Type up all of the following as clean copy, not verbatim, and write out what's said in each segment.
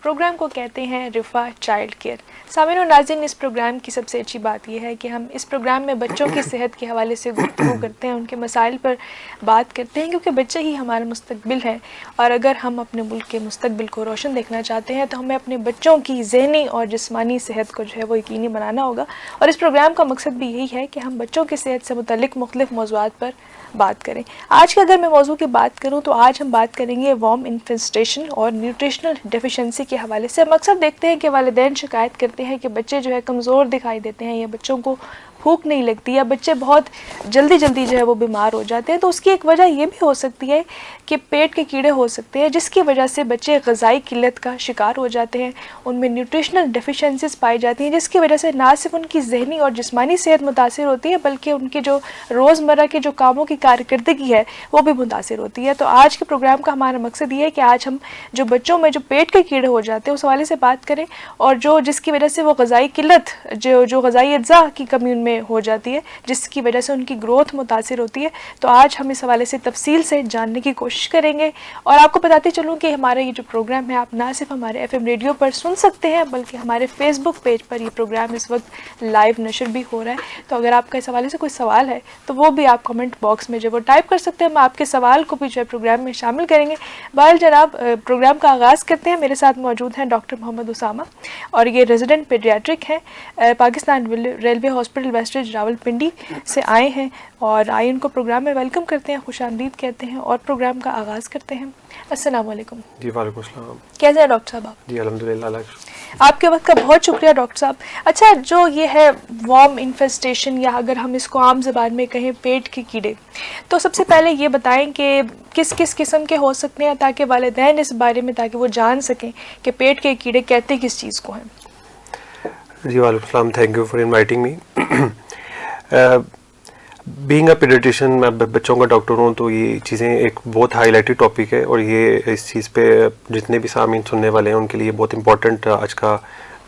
Programme को कहते हैं रिफ़ा चाइल्ड केयर। सामिन और नाज़रीन, इस प्रोग्राम की सबसे अच्छी बात यह है कि हम इस प्रोग्राम में बच्चों की सेहत के हवाले से गुफ्तगू करते हैं, उनके मसाइल पर बात करते हैं, क्योंकि बच्चे ही हमारा मुस्तकबिल है। और अगर हम अपने मुल्क के मुस्तकबिल को रोशन देखना चाहते हैं तो हमें अपने बच्चों की ज़हनी और जिस्मानी सेहत को जो है वो यकीनी बनाना होगा। और इस प्रोग्राम का मकसद भी यही है कि हम बच्चों की सेहत से मुतल्लिक़ मुख्तलिफ़ मौज़ूआत पर बात करें। आज की अगर मैं मौजू की बात करूं तो आज हम बात करेंगे वॉर्म इन्फेस्टेशन और न्यूट्रिशनल डेफिशिएंसी के हवाले से। मकसद देखते हैं कि वालिदैन शिकायत करते हैं कि बच्चे जो है कमज़ोर दिखाई देते हैं या बच्चों को भूख नहीं लगती या बच्चे बहुत जल्दी जो है वो बीमार हो जाते हैं। तो उसकी एक वजह ये भी हो सकती है कि पेट के कीड़े हो सकते हैं, जिसकी वजह से बच्चे ग़िज़ाई किल्लत का शिकार हो जाते हैं, उनमें न्यूट्रिशनल डेफिशिएंसीज पाई जाती हैं, जिसकी वजह से ना सिर्फ उनकी ज़हनी और जिस्मानी सेहत मुतासिर होती है बल्कि उनकी जो रोज़मर्रा के जो कामों की कारकर्दगी है वो भी मुतासिर होती है। तो आज के प्रोग्राम का हमारा मकसद ये है कि आज हम जो बच्चों में जो पेट के कीड़े हो जाते हैं उस हवाले से बात करें, और जो जिसकी वजह से वो ग़िज़ाई किल्लत जो ग़िज़ाई अज्जा की कमी उनमें हो जाती है, जिसकी वजह से उनकी ग्रोथ मुतासिर होती है। तो आज हम इस हवाले से तफसील से जानने की कोशिश करेंगे। और आपको बताते चलूँ कि हमारा ये जो प्रोग्राम है आप ना सिर्फ हमारे FM रेडियो पर सुन सकते हैं बल्कि हमारे फेसबुक पेज पर ये प्रोग्राम इस वक्त लाइव नशर भी हो रहा है। तो अगर आपका इस हवाले से कोई सवाल है तो वो भी आप कमेंट बॉक्स में जो वो टाइप कर सकते हैं, हम आपके सवाल को भी जो है प्रोग्राम में शामिल करेंगे। बहरहाल जनाब, प्रोग्राम का आगाज़ करते हैं। मेरे साथ मौजूद हैं डॉक्टर मोहम्मद उसामा, और ये रेजिडेंट पेडियाट्रिक हैं, Pakistan railway hospital wastage Rawalpindi से आए हैं। और आइए उनको प्रोग्राम में वेलकम करते हैं, खुशामदीद कहते हैं और प्रोग्राम का आगाज़ करते हैं। अस्सलाम वालेकुम। जी वालेकुम अस्सलाम। कैसे हैं डॉक्टर साहब आप? जी अल्हम्दुलिल्लाह। आपके वक्त का बहुत शुक्रिया डॉक्टर साहब। अच्छा, जो ये है वॉर्म इन्फेस्टेशन, या अगर हम इसको आम ज़बान में कहें पेट के कीड़े, तो सबसे पहले ये बताएं कि किस किस किस्म के हो सकते हैं, ताकि वालिदैन इस बारे में ताकि वो जान सकें कि पेट के कीड़े कहते किस चीज़ को हैं। जी वालेकुम अस्सलाम, thank you for inviting me. Being a paediatrician, मैं बच्चों का डॉक्टर हूँ, तो ये चीज़ें एक बहुत हाईलाइटेड टॉपिक है और ये इस चीज़ पे जितने भी सामीन सुनने वाले हैं उनके लिए बहुत इंपॉर्टेंट आज का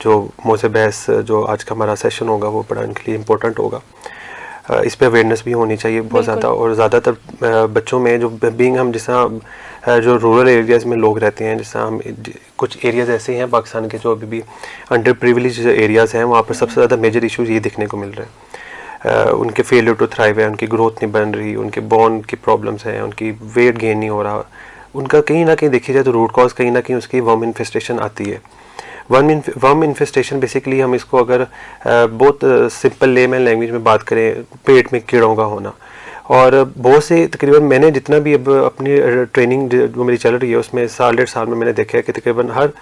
जो मौज़े बहस जो आज का हमारा सेशन होगा वो बड़ा उनके लिए इम्पोर्टेंट होगा। इस पे अवेयरनेस भी होनी चाहिए बहुत ज़्यादा, और ज़्यादातर बच्चों में जो बीइंग हम जिस तरह जो रूरल एरियाज़ में लोग रहते हैं, जिस तरह हम कुछ एरियाज़ ऐसे हैं पाकिस्तान के जो अभी भी अंडर प्रिविलेज एरियाज़ हैं, वहाँ पर सबसे ज़्यादा मेजर इशूज़ ये दिखने को मिल रहे हैं। उनके फेलियर टू थ्राइव है, उनकी ग्रोथ नहीं बन रही, उनके बोन की प्रॉब्लम्स हैं, उनकी वेट गेन नहीं हो रहा। उनका कहीं ना कहीं देखिए जाए तो रूट कॉज कहीं ना कहीं उसकी वर्म इन्फेस्टेशन आती है। वर्म इन्फेस्टेशन बेसिकली हम इसको अगर बहुत सिंपल लेमैन लैंग्वेज में बात करें, पेट में कीड़ों का होना। और बहुत से तकरीबन मैंने जितना भी अब अपनी ट्रेनिंग जो मेरी चल रही है उसमें साल 1.5 साल में मैंने देखा है कि तकरीबन हर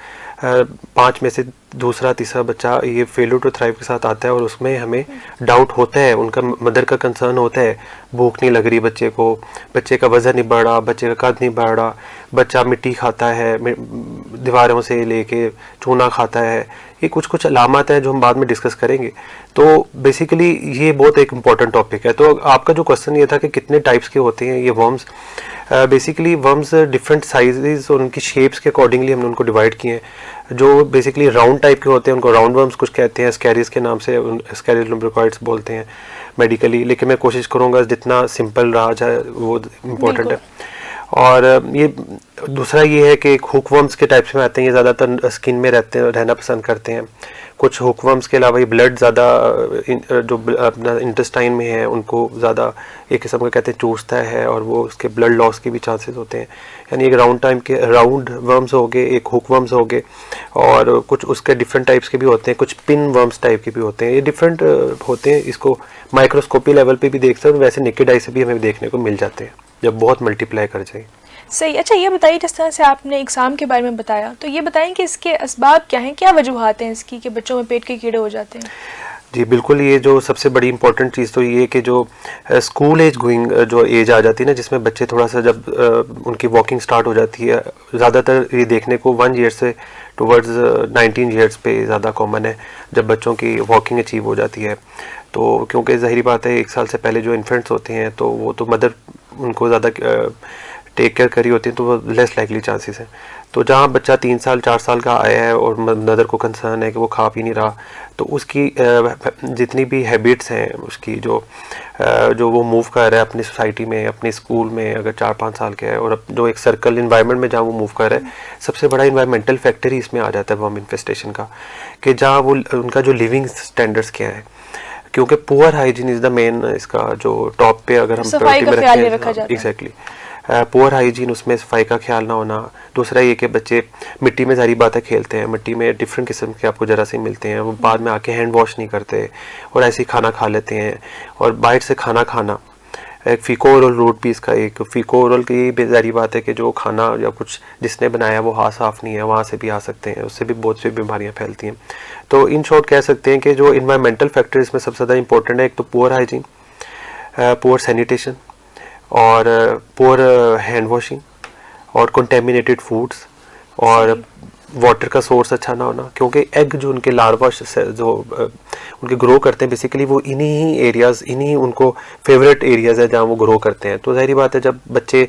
5 में से दूसरा तीसरा बच्चा ये फेलियर टू थ्राइव के साथ आता है, और उसमें हमें डाउट होता है, उनका मदर का कंसर्न होता है, भूख नहीं लग रही बच्चे को, बच्चे का वज़न नहीं बढ़ रहा, बच्चे का कद नहीं बढ़ रहा, बच्चा मिट्टी खाता है, दीवारों से लेके चूना खाता है। ये कुछ अलामत हैं जो हम बाद में डिस्कस करेंगे। तो बेसिकली ये बहुत एक इम्पॉर्टेंट टॉपिक है। तो आपका जो क्वेश्चन ये था कि कितने टाइप्स के होते हैं ये worms, basically worms different sizes और उनकी शेप्स के अकॉर्डिंगली हमने उनको डिवाइड किए हैं। जो बेसिकली राउंड टाइप के होते हैं उनको राउंड वर्म्स कुछ कहते हैं, स्कैरिस के नाम से, स्कैरिस लुम्ब्रिकॉइड्स बोलते हैं मेडिकली, लेकिन मैं कोशिश करूँगा जितना सिंपल रहा जाए वो इम्पोर्टेंट है। और ये दूसरा ये है कि हुकवर्म्स के टाइप्स में आते हैं, ये ज़्यादातर स्किन में रहना पसंद करते हैं। कुछ हुकवर्म्स के अलावा ये ब्लड ज़्यादा जो अपना इंटेस्टाइन में है उनको ज़्यादा एक किस्म का कहते हैं चूसता है, और वो उसके ब्लड लॉस के भी चांसेस होते हैं। यानी एक राउंड वर्म्स हो गए, एक हुकवर्म्स हो गए, और कुछ उसके डिफरेंट टाइप्स के भी होते हैं, कुछ पिन वर्म्स टाइप के भी होते हैं। ये डिफरेंट होते हैं, इसको माइक्रोस्कोपी लेवल पे भी देखते हैं और वैसे नेकेड आई से भी हमें देखने को मिल जाते हैं जब बहुत मल्टीप्लाई कर जाए। सही। अच्छा, ये बताइए, जिस तरह से आपने एग्ज़ाम के बारे में बताया, तो ये बताएं कि इसके असबाब क्या हैं, क्या वजूहात हैं इसकी कि बच्चों में पेट के कीड़े हो जाते हैं? जी बिल्कुल, ये जो सबसे बड़ी इंपॉर्टेंट चीज़ तो ये कि जो स्कूल एज गोइंग जो एज आ जाती है ना, जिसमें बच्चे थोड़ा सा जब उनकी वॉकिंग स्टार्ट हो जाती है, ज़्यादातर ये देखने को 1 ईयर से टुवर्ड्स 19 ईयर्स पे ज़्यादा कॉमन है जब बच्चों की वॉकिंग अचीव हो जाती है। तो क्योंकि ज़ाहिर बात है 1 साल से पहले जो इन्फेंट्स होते हैं तो वो तो मदर उनको ज़्यादा टेक केयर करी होती हैं तो वो लेस लाइकली चांसेस हैं। तो जहाँ बच्चा 3 साल 4 साल का आया है और मदर को कंसर्न है कि वो खा पी नहीं रहा, तो उसकी जितनी भी हैबिट्स हैं उसकी जो वो मूव कर रहा है अपनी सोसाइटी में, अपने स्कूल में, अगर 4-5 साल का है, और जो एक सर्कल इन्वायरमेंट में जहाँ वो मूव कर रहा है, सबसे बड़ा इन्वायरमेंटल फैक्टर ही इसमें आ जाता है वर्म इन्फेस्टेशन का, कि जहाँ वो उनका जो लिविंग स्टैंडर्ड्स क्या है, क्योंकि poor hygiene is the main इसका जो टॉप पे अगर हम सफाई का ख्याल नहीं रखा जाता। एग्जैक्टली, पुअर हाइजीन, उसमें सफाई का ख्याल ना होना। दूसरा ये कि बच्चे मिट्टी में सारी बातें खेलते हैं, मिट्टी में डिफरेंट किस्म के आपको जरासीम मिलते हैं, वो बाद में आके हैंड वॉश नहीं करते और ऐसे ही खाना खा लेते हैं। और बाहर से खाना खाना, एक फीको ओरल रूट भी इसका, एक फीको ओरल की बेजारी बात है कि जो खाना या कुछ जिसने बनाया वो हाथ साफ़ नहीं है, वहाँ से भी आ सकते हैं, उससे भी बहुत सी बीमारियाँ फैलती हैं। तो इन शॉर्ट कह सकते हैं कि जो इन्वायरमेंटल फैक्टर इसमें सबसे ज़्यादा इंपॉर्टेंट है, एक तो पुअर हाइजीन, पुअर सैनिटेशन, और पुअर हैंड वॉशिंग, और कंटेमिनेटेड फूड्स, और वाटर का सोर्स अच्छा ना होना, क्योंकि एग जो उनके लार्वा जो उनके ग्रो करते हैं बेसिकली वो इन्हीं ही एरियाज़, इन्हीं उनको फेवरेट एरियाज़ है जहाँ वो ग्रो करते हैं। तो ज़ाहिर बात है जब बच्चे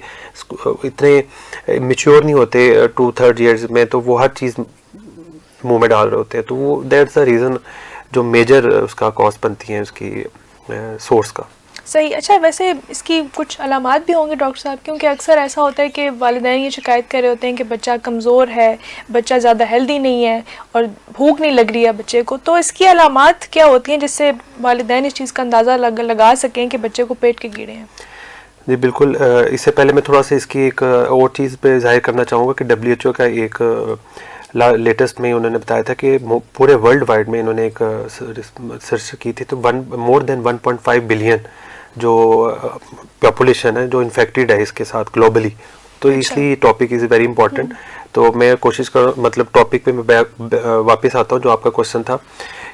इतने मेच्योर नहीं होते 2-3 ईयर्स में, तो वो हर चीज़ मुंह में डाल रहे होते हैं, तो वो दैट्स द रीज़न जो मेजर उसका कॉज बनती है उसकी सोर्स का। सही। अच्छा, वैसे इसकी कुछ अलामात भी होंगे डॉक्टर साहब, क्योंकि अक्सर ऐसा होता है कि वालिदैन ये शिकायत कर रहे होते हैं कि बच्चा कमज़ोर है, बच्चा ज़्यादा हेल्दी नहीं है और भूख नहीं लग रही है बच्चे को, तो इसकी अलामात क्या होती हैं जिससे वालिदैन इस चीज़ का अंदाज़ा लगा सकें कि बच्चे को पेट के कीड़े हैं? जी बिल्कुल। इससे पहले मैं थोड़ा सा इसकी एक और चीज़ पे जाहिर करना चाहूँगा कि WHO का एक लेटेस्ट में उन्होंने बताया था कि पूरे वर्ल्ड वाइड में इन्होंने एक सर्च की थी, तो मोर देन 1.5 बिलियन जो पॉपुलेशन है जो इन्फेक्टेड है इसके साथ ग्लोबली। तो इसलिए टॉपिक इज़ वेरी इंपॉर्टेंट। तो मैं कोशिश कर मतलब टॉपिक पे मैं वापस आता हूँ, जो आपका क्वेश्चन था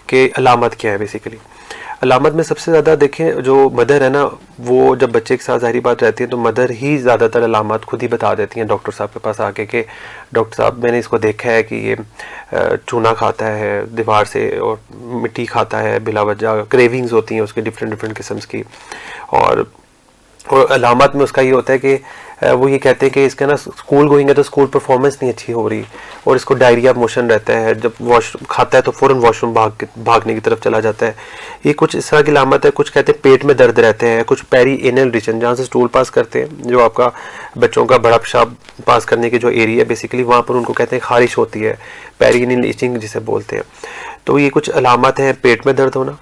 कि अलामत क्या है। बेसिकली अलामत में सबसे ज़्यादा देखें जो मदर है ना, वो जब बच्चे के साथ ज़ाहिर बात रहती है तो मदर ही ज़्यादातर अलामत खुद ही बता देती हैं डॉक्टर साहब के पास आके कि डॉक्टर साहब मैंने इसको देखा है कि ये चूना खाता है दीवार से और मिट्टी खाता है बिला वजह, क्रेविंग्स होती हैं उसकी डिफरेंट किस्म की। और अलामत में उसका ये होता है कि वो ये कहते हैं कि इसका ना स्कूल गोइंग है तो स्कूल परफॉर्मेंस नहीं अच्छी हो रही, और इसको डायरिया मोशन रहता है, जब खाता है तो फ़ौरन वॉशरूम भागने की तरफ चला जाता है। ये कुछ इस तरह की अलामत है। कुछ कहते हैं पेट में दर्द रहते हैं, कुछ पेरी एनल रीजन जहाँ से स्टूल पास करते हैं, जो आपका बच्चों का बड़ा पेशाब पास करने की जो एरिया है बेसिकली वहाँ पर उनको कहते हैं खारिश होती है, पेरी एनल इचिंग जिसे बोलते हैं। तो ये कुछ अलामत हैं, पेट में दर्द होना,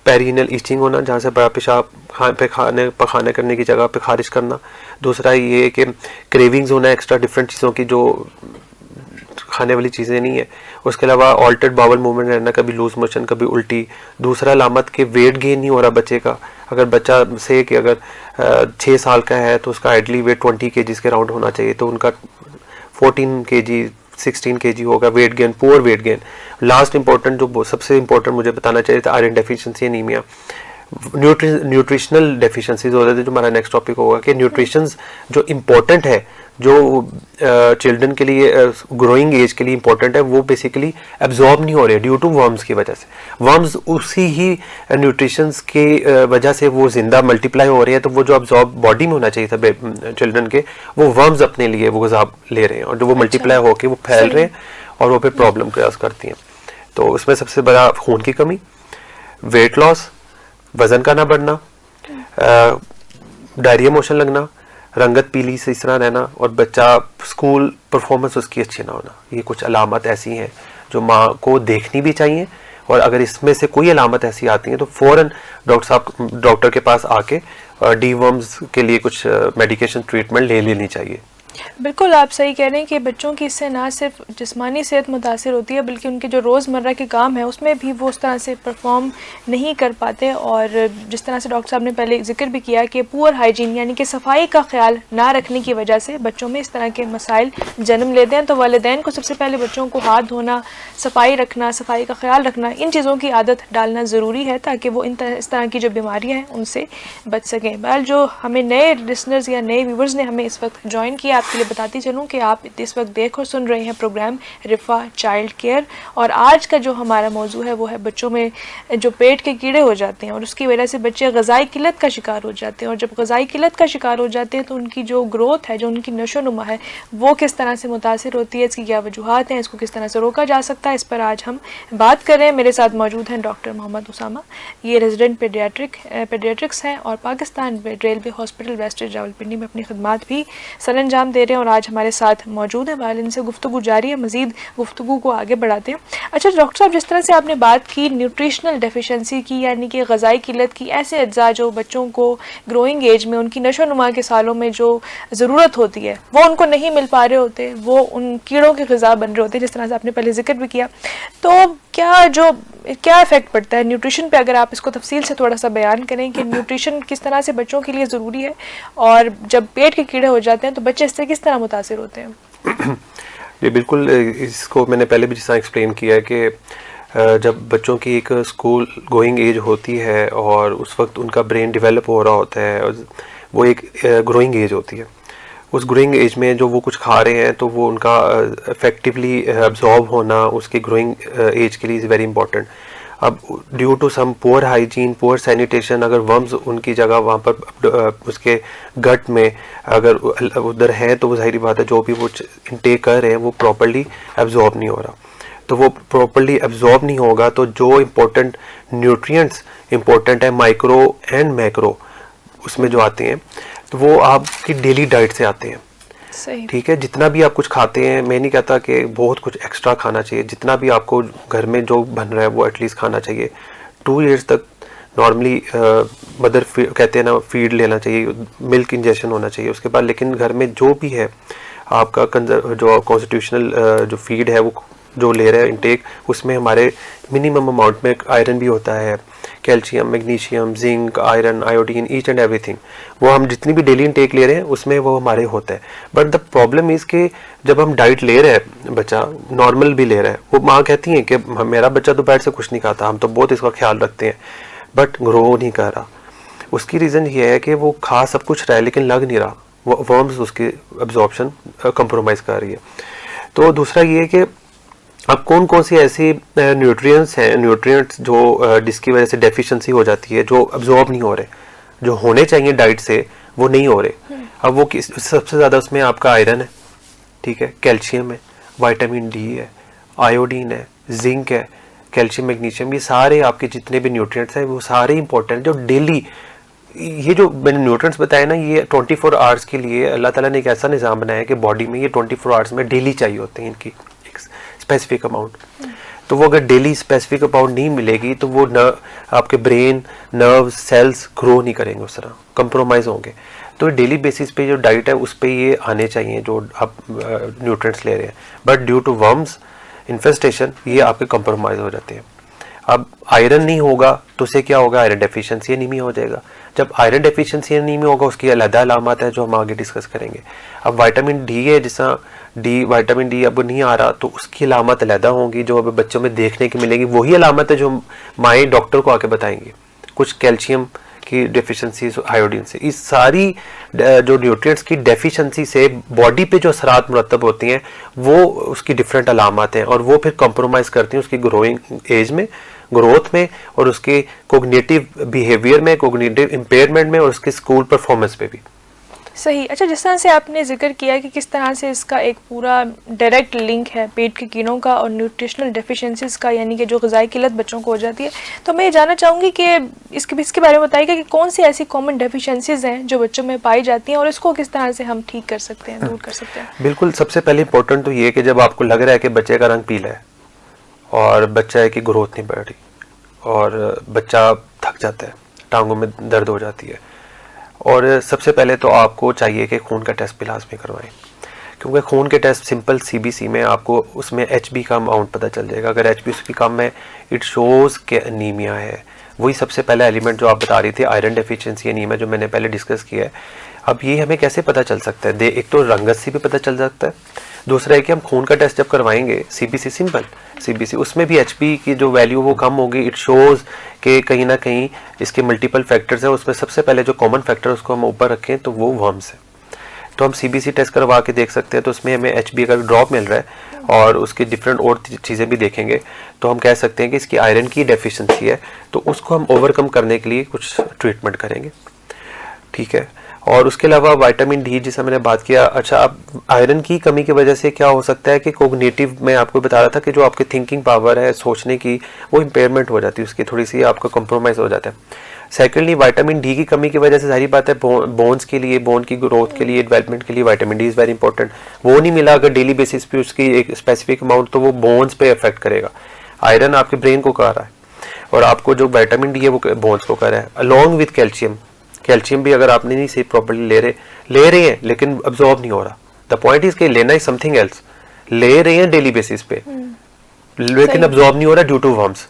पेरिनल ईचिंग होना जहाँ से बड़ा पेशाब खाने करने की जगह पे खारिज करना। दूसरा ये कि क्रेविंग्स होना एक्स्ट्रा डिफरेंट चीज़ों की जो खाने वाली चीज़ें नहीं है। उसके अलावा ऑल्टर्ड बावल मूवमेंट रहना, कभी लूज मोशन कभी उल्टी। दूसरा अलामत के वेट गेन नहीं हो रहा बच्चे का। अगर बच्चा से कि अगर 6 साल का है तो उसका आइडली वेट 20 kg के राउंड होना चाहिए, तो उनका 14 kg 16 kg होगा। Weight gain, poor weight gain. Last important जो सबसे इंपॉर्टेंट मुझे बताना चाहिए था, iron deficiency anaemia. Nutritional deficiencies होते थे, जो हमारा नेक्स्ट टॉपिक होगा कि न्यूट्रिशंस जो इम्पोर्टेंट है, जो चिल्ड्रन के लिए ग्रोइंग एज के लिए इम्पोर्टेंट है, वो बेसिकली एब्जॉर्ब नहीं हो रहे ड्यू टू वर्म्स की वजह से। वर्म्स उसी ही न्यूट्रिशंस की वजह से वो जिंदा मल्टीप्लाई हो रहे हैं, तो वो जो एब्जॉर्ब बॉडी में होना चाहिए था चिल्ड्रन के, वो वर्म्स अपने लिए वो गज़ा ले रहे हैं, और जो वो मल्टीप्लाई होकर वो फैल रहे हैं और वो फिर प्रॉब्लम क्रिएट करती हैं। तो उसमें सबसे बड़ा खून की कमी, वेट लॉस, वजन का ना बढ़ना, डायरिया मोशन लगना, रंगत पीली से इस तरह रहना, और बच्चा स्कूल परफॉर्मेंस उसकी अच्छी ना होना। ये कुछ अलामत ऐसी हैं जो माँ को देखनी भी चाहिए, और अगर इसमें से कोई अलामत ऐसी आती है तो फ़ौरन डॉक्टर के पास आके डीवर्म्स के लिए कुछ मेडिकेशन ट्रीटमेंट ले लेनी चाहिए। बिल्कुल आप सही कह रहे हैं कि बच्चों की इससे ना सिर्फ जिस्मानी सेहत मुतासिर होती है, बल्कि उनके जो रोज़मर्रा के काम है उसमें भी वो उस तरह से परफॉर्म नहीं कर पाते। और जिस तरह से डॉक्टर साहब ने पहले जिक्र भी किया कि पुअर हाइजीन यानी कि सफाई का ख्याल ना रखने की वजह से बच्चों में इस तरह के मसाइल जन्म लेते हैं। तो वालिदैन को सबसे पहले बच्चों को हाथ धोना, सफाई रखना, सफाई का ख्याल रखना, इन चीज़ों की आदत डालना ज़रूरी है, ताकि वो इस तरह की जो बीमारियाँ हैं उनसे बच सकें। बहरहाल जो हमें नए लिसनर्स या नए व्यूवर्स ने हमें इस वक्त ज्वाइन किया, आपके लिए बताती चलूँ कि आप इस वक्त देख और सुन रहे हैं प्रोग्राम रिफ़ा चाइल्ड केयर, और आज का जो हमारा मौजू है वो है बच्चों में जो पेट के कीड़े हो जाते हैं और उसकी वजह से बच्चे ग़िज़ाई किल्लत का शिकार हो जाते हैं। और जब ग़िज़ाई किल्लत का शिकार हो जाते हैं तो उनकी जो ग्रोथ है, जो उनकी नशोनुमा है, वो किस तरह से मुतासिर होती है, इसकी क्या वजूहात हैं, इसको किस तरह से रोका जा सकता है, इस पर आज हम बात कर रहे हैं। मेरे साथ मौजूद हैं डॉक्टर मोहम्मद उसामा, ये रेजिडेंट पेडियाट्रिक्स हैं और Pakistan railway hospital wastage Rawalpindi में अपनी खदमात भी सरअंजाम दे रहे हैं और आज हमारे साथ मौजूद हैं। वाल इनसे गुफ्तगू जारी है, मज़ीद गुफ्तगू को आगे बढ़ाते हैं। अच्छा डॉक्टर साहब, जिस तरह से आपने बात की न्यूट्रिशनल डेफिशिएंसी की, यानी कि ग़िज़ाई किल्लत की, ऐसे अज्जा जो बच्चों को ग्रोइंग एज में, उनकी नशोनुमा के सालों में जो ज़रूरत होती है वो उनको नहीं मिल पा रहे होते, वो उन कीड़ों के ग़िज़ा बन रहे होते हैं, जिस तरह से आपने पहले जिक्र भी किया। तो क्या इफ़ेक्ट पड़ता है न्यूट्रिशन पे? अगर आप इसको तफसील से थोड़ा सा बयान करें कि न्यूट्रिशन किस तरह से बच्चों के लिए ज़रूरी है और जब पेट के कीड़े हो जाते हैं तो बच्चे इससे किस तरह मुतासिर होते हैं? जी बिल्कुल, इसको मैंने पहले भी जैसा एक्सप्लेन किया है कि जब बच्चों की एक स्कूल गोइंग एज होती है और उस वक्त उनका ब्रेन डेवलप हो रहा होता है और वो एक ग्रोइंग एज होती है, उस ग्रोइंग एज में जो वो कुछ खा रहे हैं तो वो उनका इफेक्टिवली एब्जॉर्ब होना उसकी ग्रोइंग एज के लिए इज़ वेरी इंपॉर्टेंट। अब due to some poor hygiene, poor sanitation, अगर वर्म्स उनकी जगह वहाँ पर उसके गट में अगर उधर है तो वो ज़ाहिर बात है जो भी वो इनटेक कर रहे हैं वो प्रॉपर्ली एब्जॉर्ब नहीं हो रहा। तो वो प्रॉपर्ली एब्जॉर्ब नहीं होगा तो जो इम्पोर्टेंट न्यूट्रिएंट्स इम्पोर्टेंट है माइक्रो एंड मैक्रो उसमें जो आते हैं तो वो आपकी डेली डाइट से आते हैं। ठीक है, जितना भी आप कुछ खाते हैं, मैं नहीं कहता कि बहुत कुछ एक्स्ट्रा खाना चाहिए, जितना भी आपको घर में जो बन रहा है वो एटलीस्ट खाना चाहिए। 2 years तक नॉर्मली मदर कहते हैं ना फीड लेना चाहिए, मिल्क इंजेक्शन होना चाहिए उसके बाद। लेकिन घर में जो भी है आपका जो कॉन्स्टिट्यूशनल जो फीड है वो जो ले रहे हैं इनटेक, उसमें हमारे मिनिमम अमाउंट में आयरन भी होता है, calcium, magnesium, zinc, iron, iodine, each and everything, वो हम जितनी भी डेली इनटेक ले रहे हैं उसमें वो हमारे होता है। बट द प्रॉब्लम इज़ कि जब हम डाइट ले रहे हैं, बच्चा नॉर्मल भी ले रहा है, वो माँ कहती हैं कि मेरा बच्चा दोपहर से कुछ नहीं खाता, हम तो बहुत इसका ख्याल रखते हैं, बट ग्रो नहीं कर रहा। उसकी रीज़न ये है कि वो खा सब कुछ रहा है लेकिन लग नहीं रहा, वो वर्म्स उसकी एब्जॉर्प्शन कंप्रोमाइज़ कर रही है। तो दूसरा ये है कि अब कौन कौन सी ऐसी न्यूट्रिएंट्स जो जिसकी वजह से डेफिशिएंसी हो जाती है, जो अब्जॉर्ब नहीं हो रहे, जो होने चाहिए डाइट से वो नहीं हो रहे। अब वो सबसे ज़्यादा उसमें आपका आयरन है, ठीक है, कैल्शियम है, विटामिन डी है, आयोडीन है, जिंक है, कैल्शियम, मैग्नीशियम, ये सारे आपके जितने भी न्यूट्रिएंट्स हैं वो सारे इंपॉर्टेंट जो डेली, ये जो मैंने न्यूट्रिएंट्स बताए ना, ये 24 आवर्स के लिए अल्लाह ताला ने एक ऐसा निज़ाम बनाया है कि बॉडी में ये 24 आवर्स में डेली चाहिए होते हैं इनकी स्पेसिफिक अमाउंट। तो वो अगर डेली स्पेसिफिक अमाउंट नहीं मिलेगी तो वो आपके ब्रेन, नर्व, सेल्स ग्रो नहीं करेंगे, उस तरह कंप्रोमाइज़ होंगे। तो डेली बेसिस पे जो डाइट है उस पे ये आने चाहिए जो आप न्यूट्रिएंट्स ले रहे हैं। But due to worms infestation ये आपके कंप्रोमाइज़ हो जाते हैं। अब आयरन नहीं होगा तो उससे क्या होगा, आयरन डेफिशिएंसी एनीमिया हो जाएगा। जब आयरन डेफिशिएंसी एनीमिया होगा उसकी अलग अलामत है जो हम आगे डिस्कस करेंगे। अब विटामिन डी है, जैसा विटामिन डी अब नहीं आ रहा तो उसकी अलामत अलहदा होंगी जो अब बच्चों में देखने की मिलेगी, वही अलामत है जो माएँ डॉक्टर को आके बताएंगी। कुछ कैल्शियम की डेफिशिएंसी, आयोडीन से, इस सारी जो न्यूट्रिएंट्स की डेफिशिएंसी से बॉडी पे जो असरात मुरतब होती हैं वो उसकी डिफरेंट अलामत हैं और वो फिर कंप्रोमाइज़ करती हैं उसकी ग्रोइंग एज में, ग्रोथ में और उसके कोग्निटिव बिहेवियर में, कोग्निटिव इम्पेयरमेंट में और उसके स्कूल परफॉर्मेंस पे भी। सही। अच्छा, जिस तरह से आपने जिक्र किया कि किस तरह से इसका एक पूरा डायरेक्ट लिंक है पेट के कीड़ों का और न्यूट्रिशनल डेफिशिएंसीज का, यानी कि जो ग़िज़ाई किल्लत बच्चों को हो जाती है, तो मैं ये जानना चाहूँगी कि इसके बारे में बताइएगा कि कौन सी ऐसी कॉमन डेफिशिएंसीज हैं जो बच्चों में पाई जाती हैं और इसको किस तरह से हम ठीक कर सकते हैं, दूर कर सकते हैं। बिल्कुल, सबसे पहले इंपॉर्टेंट तो ये है कि जब आपको लग रहा है कि बच्चे का रंग पीला है और बच्चा की ग्रोथ नहीं बढ़ रही और बच्चा थक जाता है, टांगों में दर्द हो जाती है, और सबसे पहले तो आपको चाहिए कि खून का टेस्ट भी लाजमी करवाएं, क्योंकि खून के टेस्ट सिंपल सीबीसी में आपको उसमें एचबी का अमाउंट पता चल जाएगा। अगर एचबी उसकी कम है इट शोज़ के अनीमिया है। वही सबसे पहला एलिमेंट जो आप बता रही थी, आयरन डेफिशिएंसी एनीमिया, जो मैंने पहले डिस्कस किया है। अब ये हमें कैसे पता चल सकता है? एक तो रंगत से भी पता चल सकता है, दूसरा है कि हम खून का टेस्ट जब करवाएंगे सीबीसी, सिंपल सीबीसी, उसमें भी एचबी की जो वैल्यू वो कम होगी। इट शोज़ कि कहीं ना कहीं इसके मल्टीपल फैक्टर्स हैं, उसमें सबसे पहले जो कॉमन फैक्टर उसको हम ऊपर रखें तो वो वर्म्स है। तो हम CBC टेस्ट करवा के देख सकते हैं, तो उसमें हमें HB का ड्रॉप मिल रहा है और उसकी डिफरेंट और चीज़ें भी देखेंगे, तो हम कह सकते हैं कि इसकी आयरन की डेफिशिएंसी है, तो उसको हम ओवरकम करने के लिए कुछ ट्रीटमेंट करेंगे, ठीक है। और उसके अलावा विटामिन डी जिससे मैंने बात किया, अच्छा अब आयरन की कमी की वजह से क्या हो सकता है कि कोग्निटिव, मैं आपको बता रहा था कि जो आपकी थिंकिंग पावर है, सोचने की, वो इम्पेयरमेंट हो जाती है, उसकी थोड़ी सी आपका कॉम्प्रोमाइज़ हो जाता है। सेकेंडली विटामिन डी की कमी की वजह से सारी बात है बोन्स के लिए, बोन की ग्रोथ के लिए, डेवलपमेंट के लिए vitamin D is very important. वो नहीं मिला अगर डेली बेसिस पे उसकी एक स्पेसिफिक अमाउंट, तो वो बोन्स पे इफेक्ट करेगा। आयरन आपके ब्रेन को कर रहा है और आपको जो विटामिन डी है वो बोन्स को कर रहा है, अलॉन्ग विथ कैल्शियम। कैल्शियम भी अगर आपने नहीं सही प्रॉपर्ली ले रहे हैं लेकिन अब्जॉर्ब नहीं हो रहा। द पॉइंट इज कि लेना इज समथिंग एल्स, ले रहे हैं डेली बेसिस पे लेकिन अब्जॉर्ब नहीं हो रहा ड्यू टू वर्म्स,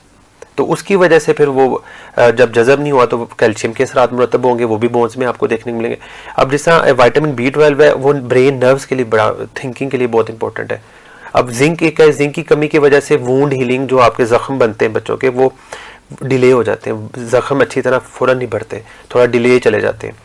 तो उसकी वजह से फिर वो जब जज़ब नहीं हुआ तो कैल्शियम के असरात मुरतब होंगे, वो भी बोन्स में आपको देखने को मिलेंगे। अब जिस तरह विटामिन B12 है वो ब्रेन नर्व्स के लिए बड़ा, थिंकिंग के लिए बहुत इंपॉर्टेंट है। अब जिंक एक है, जिंक की कमी की वजह से वूंड हीलिंग, जो आपके जख्म बनते हैं बच्चों के, वो डिले हो जाते हैं, जख्म अच्छी तरह फौरन नहीं भरते, थोड़ा डिले चले जाते हैं।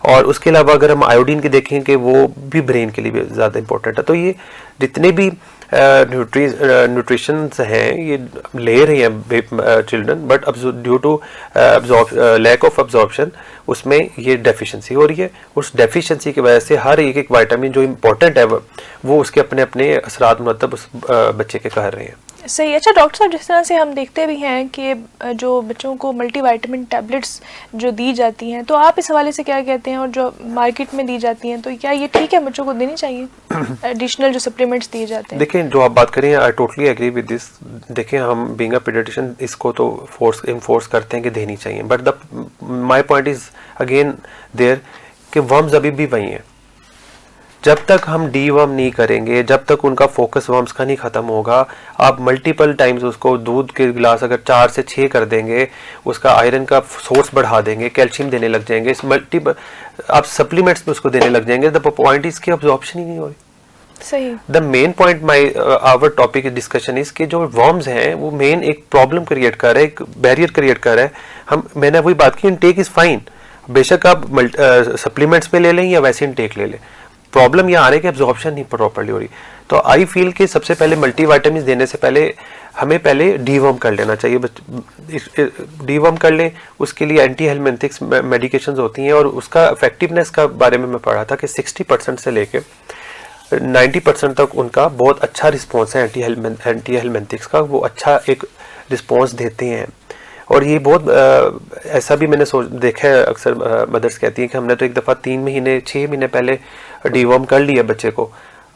और उसके अलावा अगर हम आयोडीन की देखें कि वो भी ब्रेन के लिए भी ज़्यादा इंपॉर्टेंट है। तो ये जितने भी न्यूट्रिशन हैं ये ले रहे हैं children, but due to lack of absorption उसमें ये डेफिशिएंसी हो रही है। उस डेफिशिएंसी की वजह से हर एक विटामिन जो इम्पोर्टेंट है वो उसके अपने अपने असरात मतलब उस बच्चे के कर रहे हैं। सही। अच्छा डॉक्टर साहब, जिस तरह से हम देखते भी हैं कि जो बच्चों को मल्टीविटामिन टैबलेट्स जो दी जाती हैं, तो आप इस हवाले से क्या कहते हैं, और जो मार्केट में दी जाती हैं, तो क्या ये ठीक है, बच्चों को देनी चाहिए एडिशनल जो सप्लीमेंट्स दिए जाते हैं? देखिए जो आप बात करें, I totally agree with this. देखिए हम बीइंग अ पीडियाट्रिशियन इसको तो इन्फोर्स करते हैं कि देनी चाहिए, but the my point is again there कि वर्म्स अभी भी वही हैं। जब तक हम डीवर्म नहीं करेंगे, जब तक उनका फोकस वर्म्स का नहीं खत्म होगा, आप मल्टीपल टाइम्स उसको दूध के गिलास अगर 4 से 6 कर देंगे, उसका आयरन का सोर्स बढ़ा देंगे, कैल्शियम देने लग जाएंगे, इस मल्टीपल आप सप्लीमेंट्स में उसको देने लग जाएंगे, द पॉइंट इज की अब्जॉर्प्शन ही नहीं हो रही। सही। The main point my our topic discussion is कि जो वर्म्स हैं वो मेन एक प्रॉब्लम क्रिएट कर रहा है, एक बैरियर क्रिएट कर रहा है। मैंने वही बात की, इनटेक इज फाइन, बेशक आप सप्लीमेंट्स में ले लें या वैसे इनटेक ले लें, प्रॉब्लम यह आ रही है कि एब्जॉर्प्शन नहीं प्रॉपर्ली हो रही। तो आई फील कि सबसे पहले मल्टीविटामिन देने से पहले हमें पहले डीवर्म कर लेना चाहिए। डीवर्म कर लें, उसके लिए एंटी हेलमिंथिक्स मेडिकेशंस होती हैं और उसका इफेक्टिवनेस का बारे में मैं पढ़ा था कि 60% से लेके 90% तक उनका बहुत अच्छा रिस्पॉन्स है एंटी हेलमिंथिक्स का, वो अच्छा एक रिस्पॉन्स देते हैं। और ये बहुत ऐसा भी मैंने देखा है, अक्सर मदर्स कहती हैं कि हमने तो एक दफ़ा 3 महीने 6 महीने पहले डीवर्म कर लिया बच्चे को,